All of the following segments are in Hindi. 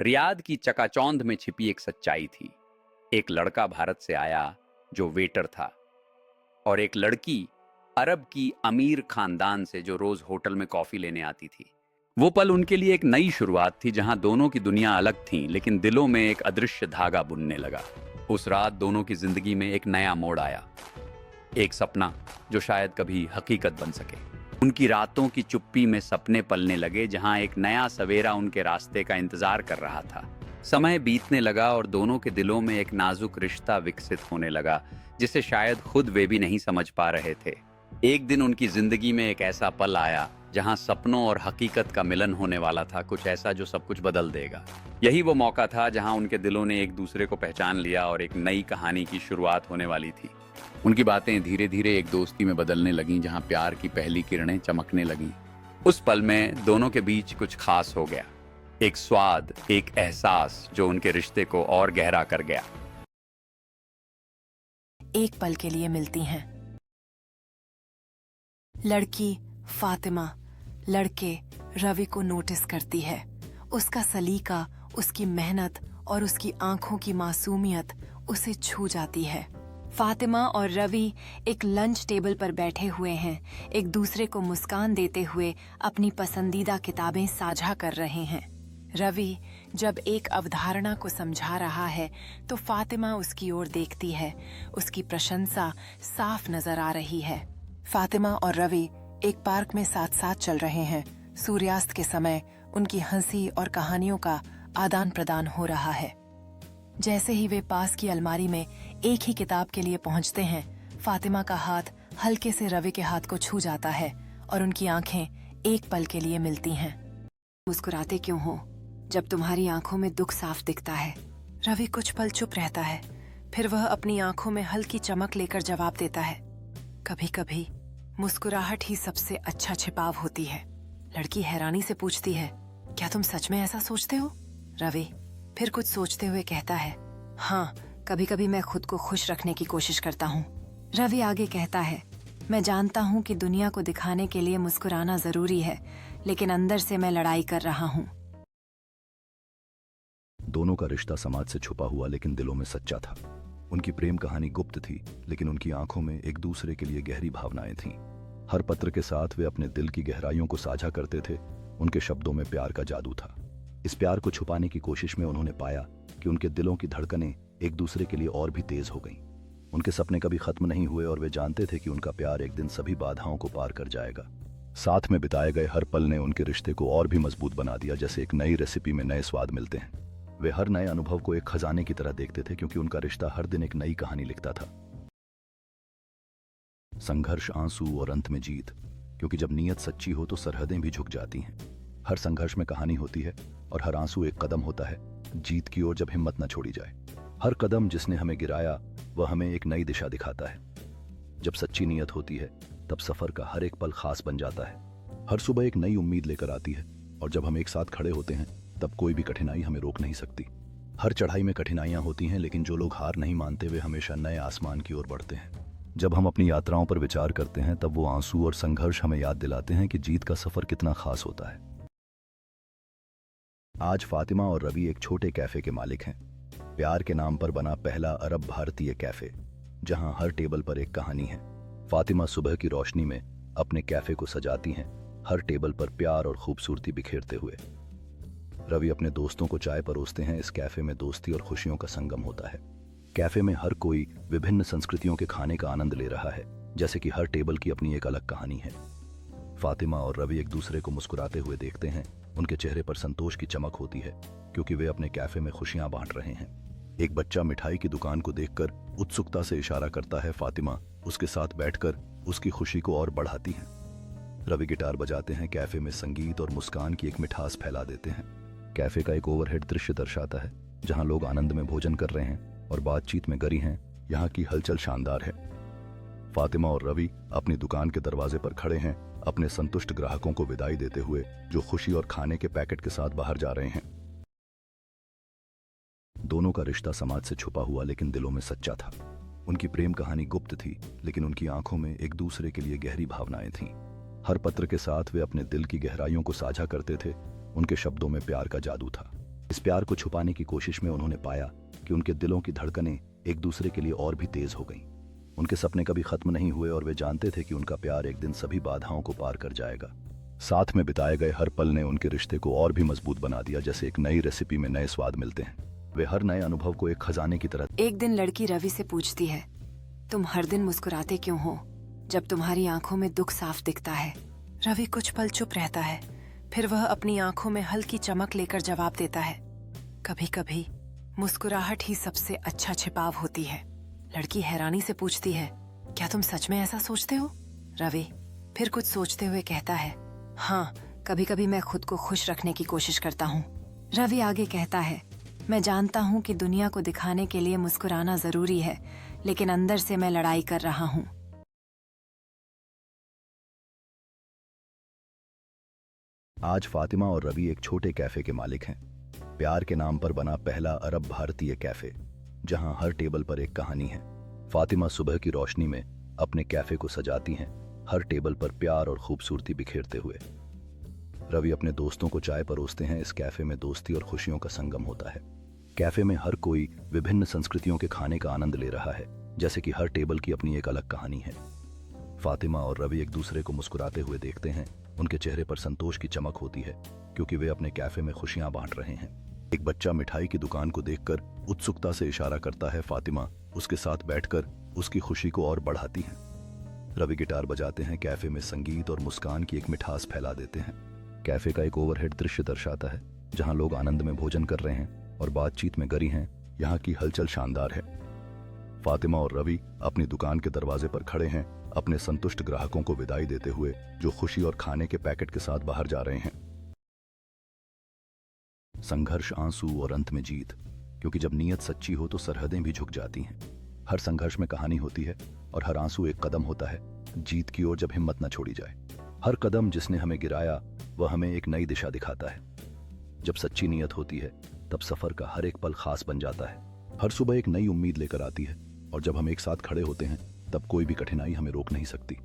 रियाद की चकाचौंध में छिपी एक सच्चाई थी। एक लड़का भारत से आया जो वेटर था, और एक लड़की अरब की अमीर खानदान से जो रोज होटल में कॉफी लेने आती थी। वो पल उनके लिए एक नई शुरुआत थी, जहां दोनों की दुनिया अलग थी लेकिन दिलों में एक अदृश्य धागा बुनने लगा। उस रात दोनों की जिंदगी में एक नया मोड़ आया, एक सपना जो शायद कभी हकीकत बन सके। उनकी रातों की चुप्पी में सपने पलने लगे, जहां एक नया सवेरा उनके रास्ते का इंतजार कर रहा था। समय बीतने लगा और दोनों के दिलों में एक नाजुक रिश्ता विकसित होने लगा, जिसे शायद खुद वे भी नहीं समझ पा रहे थे। एक दिन उनकी जिंदगी में एक ऐसा पल आया जहां सपनों और हकीकत का मिलन होने वाला था, कुछ ऐसा जो सब कुछ बदल देगा। यही वो मौका था जहां उनके दिलों ने एक दूसरे को पहचान लिया और एक नई कहानी की शुरुआत होने वाली थी। उनकी बातें धीरे धीरे एक दोस्ती में बदलने लगीं, जहां प्यार की पहली किरणें चमकने लगीं। उस पल में दोनों के बीच कुछ खास हो गया, एक स्वाद, एक एहसास जो उनके रिश्ते को और गहरा कर गया। एक पल के लिए मिलती हैं। लड़की फातिमा लड़के रवि को नोटिस करती है। उसका सलीका, उसकी मेहनत और उसकी आंखों की मासूमियत उसे छू जाती है। फातिमा और रवि एक लंच टेबल पर बैठे हुए हैं, एक दूसरे को मुस्कान देते हुए अपनी पसंदीदा किताबें साझा कर रहे हैं। रवि जब एक अवधारणा को समझा रहा है तो फातिमा उसकी ओर देखती है। उसकी प्रशंसा साफ नजर आ रही है। फातिमा और रवि एक पार्क में साथ साथ चल रहे हैं। सूर्यास्त के समय उनकी हंसी और कहानियों का आदान प्रदान हो रहा है। जैसे ही वे पास की अलमारी में एक ही किताब के लिए पहुंचते हैं, फातिमा का हाथ हल्के से रवि के हाथ को छू जाता है और उनकी आंखें एक पल के लिए मिलती हैं। मुस्कुराते क्यों हो जब तुम्हारी आंखों में दुख साफ दिखता है? रवि कुछ पल चुप रहता है, फिर वह अपनी आंखों में हल्की चमक लेकर जवाब देता है, कभी कभी मुस्कुराहट ही सबसे अच्छा छिपाव होती है। लड़की हैरानी से पूछती है, क्या तुम सच में ऐसा सोचते हो? रवि फिर कुछ सोचते हुए कहता है, हाँ, कभी कभी मैं खुद को खुश रखने की कोशिश करता हूँ। रवि आगे कहता है, मैं जानता हूँ कि दुनिया को दिखाने के लिए मुस्कुराना जरूरी है, लेकिन अंदर से मैं लड़ाई कर रहा हूँ। दोनों का रिश्ता समाज से छुपा हुआ लेकिन दिलों में सच्चा था। उनकी प्रेम कहानी गुप्त थी, लेकिन उनकी आंखों में एक दूसरे के लिए गहरी भावनाएं थीं। हर पत्र के साथ वे अपने दिल की गहराइयों को साझा करते थे। उनके शब्दों में प्यार का जादू था। इस प्यार को छुपाने की कोशिश में उन्होंने पाया कि उनके दिलों की धड़कनें एक दूसरे के लिए और भी तेज हो गईं। उनके सपने कभी खत्म नहीं हुए और वे जानते थे कि उनका प्यार एक दिन सभी बाधाओं को पार कर जाएगा। साथ में बिताए गए हर पल ने उनके रिश्ते को और भी मजबूत बना दिया, जैसे एक नई रेसिपी में नए स्वाद मिलते हैं। वे हर नए अनुभव को एक खजाने की तरह देखते थे, क्योंकि उनका रिश्ता हर दिन एक नई कहानी लिखता था। संघर्ष, आंसू और अंत में जीत, क्योंकि जब नीयत सच्ची हो तो सरहदें भी झुक जाती हैं। हर संघर्ष में कहानी होती है और हर आंसू एक कदम होता है जीत की ओर, जब हिम्मत न छोड़ी जाए। हर कदम जिसने हमें गिराया वह हमें एक नई दिशा दिखाता है। जब सच्ची नीयत होती है तब सफर का हर एक पल खास बन जाता है। हर सुबह एक नई उम्मीद लेकर आती है, और जब हम एक साथ खड़े होते हैं तब कोई भी कठिनाई हमें रोक नहीं सकती। हर चढ़ाई में कठिनाइयां होती हैं, लेकिन जो लोग हार नहीं मानते वे हमेशा नए आसमान की ओर बढ़ते हैं। जब हम अपनी यात्राओं पर विचार करते हैं तब वो आंसू और संघर्ष हमें याद दिलाते हैं कि जीत का सफर कितना खास होता है। आज फातिमा और रवि एक छोटे कैफे के मालिक हैं। प्यार के नाम पर बना पहला अरब भारतीय कैफे, जहां हर टेबल पर एक कहानी है। फातिमा सुबह की रोशनी में अपने कैफे को सजाती हैं, हर टेबल पर प्यार और खूबसूरती बिखेरते हुए। रवि अपने दोस्तों को चाय परोसते हैं। इस कैफे में दोस्ती और खुशियों का संगम होता है। कैफे में हर कोई विभिन्न संस्कृतियों के खाने का आनंद ले रहा है, जैसे कि हर टेबल की अपनी एक अलग कहानी है। फातिमा और रवि एक दूसरे को मुस्कुराते हुए देखते हैं। उनके चेहरे पर संतोष की चमक होती है, क्योंकि वे अपने कैफे में खुशियां बांट रहे हैं। एक बच्चा मिठाई की दुकान को देखकर उत्सुकता से इशारा करता है। फातिमा उसके साथ बैठकर उसकी खुशी को और बढ़ाती हैं। रवि गिटार बजाते हैं। कैफे में संगीत और मुस्कान की एक मिठास फैला देते हैं। कैफे का एक ओवरहेड दृश्य दर्शाता है, जहां लोग आनंद में भोजन कर रहे हैं और बातचीत में गरी हैं। यहाँ की हलचल शानदार है। फातिमा और रवि अपनी दुकान के दरवाजे पर खड़े हैं, अपने संतुष्ट ग्राहकों को विदाई देते हुए, जो खुशी और खाने के पैकेट के साथ बाहर जा रहे हैं। दोनों का रिश्ता समाज से छुपा हुआ लेकिन दिलों में सच्चा था। उनकी प्रेम कहानी गुप्त थी, लेकिन उनकी आंखों में एक दूसरे के लिए गहरी भावनाएं थीं। हर पत्र के साथ वे अपने दिल की गहराइयों को साझा करते थे। उनके शब्दों में प्यार का जादू था। इस प्यार को छुपाने की कोशिश में उन्होंने पाया कि उनके दिलों की धड़कनें एक दूसरे के लिए और भी तेज हो गईं। उनके सपने कभी खत्म नहीं हुए और वे जानते थे कि उनका प्यार एक दिन सभी बाधाओं को पार कर जाएगा। साथ में बिताए गए हर पल ने उनके रिश्ते को और भी मजबूत बना दिया, जैसे एक नई रेसिपी में नए स्वाद मिलते हैं। वे हर नए अनुभव को एक खजाने की तरह। एक दिन लड़की रवि से पूछती है, तुम हर दिन मुस्कुराते क्यों हो जब तुम्हारी आंखों में दुख साफ दिखता है? रवि कुछ पल चुप रहता है, फिर वह अपनी आंखों में हल्की चमक लेकर जवाब देता है, कभी कभी मुस्कुराहट ही सबसे अच्छा छिपाव होती है। लड़की हैरानी से पूछती है, क्या तुम सच में ऐसा सोचते हो? रवि फिर कुछ सोचते हुए कहता है, हाँ, कभी कभी मैं खुद को खुश रखने की कोशिश करता हूँ। रवि आगे कहता है, मैं जानता हूँ कि दुनिया को दिखाने के लिए मुस्कुराना जरूरी है, लेकिन अंदर से मैं लड़ाई कर रहा हूँ। आज फातिमा और रवि एक छोटे कैफे के मालिक हैं। प्यार के नाम पर बना पहला अरब भारतीय कैफे, जहां हर टेबल पर एक कहानी है। फातिमा सुबह की रोशनी में अपने कैफे को सजाती हैं, हर टेबल पर प्यार और खूबसूरती बिखेरते हुए। रवि अपने दोस्तों को चाय परोसते हैं। इस कैफे में दोस्ती और खुशियों का संगम होता है। कैफे में हर कोई विभिन्न संस्कृतियों के खाने का आनंद ले रहा है, जैसे कि हर टेबल की अपनी एक अलग कहानी है। फातिमा और रवि एक दूसरे को मुस्कुराते हुए देखते हैं। उनके चेहरे पर संतोष की चमक होती है, क्योंकि वे अपने कैफे में खुशियां बांट रहे हैं। एक बच्चा मिठाई की दुकान को देखकर उत्सुकता से इशारा करता है। फातिमा उसके साथ बैठकर उसकी खुशी को और बढ़ाती हैं। रवि गिटार बजाते हैं, कैफे में संगीत और मुस्कान की एक मिठास फैला देते हैं। कैफे का एक ओवरहेड दृश्य दर्शाता है, जहां लोग आनंद में भोजन कर रहे हैं और बातचीत में गरी हैं। यहाँ की हलचल शानदार है। फातिमा और रवि अपनी दुकान के दरवाजे पर खड़े हैं, अपने संतुष्ट ग्राहकों को विदाई देते हुए, जो खुशी और खाने के पैकेट के साथ बाहर जा रहे हैं। संघर्ष, आंसू और अंत में जीत, क्योंकि जब नीयत सच्ची हो तो सरहदें भी झुक जाती हैं। हर संघर्ष में कहानी होती है और हर आंसू एक कदम होता है जीत की ओर, जब हिम्मत न छोड़ी जाए। हर कदम जिसने हमें गिराया वह हमें एक नई दिशा दिखाता है। जब सच्ची नीयत होती है तब सफर का हर एक पल खास बन जाता है। हर सुबह एक नई उम्मीद लेकर आती है, और जब हम एक साथ खड़े होते हैं तब कोई भी कठिनाई हमें रोक नहीं सकती।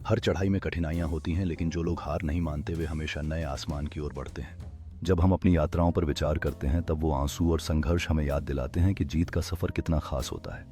हर चढ़ाई में कठिनाइयां होती हैं, लेकिन जो लोग हार नहीं मानते वे हमेशा नए आसमान की ओर बढ़ते हैं। जब हम अपनी यात्राओं पर विचार करते हैं तब वो आंसू और संघर्ष हमें याद दिलाते हैं कि जीत का सफर कितना खास होता है।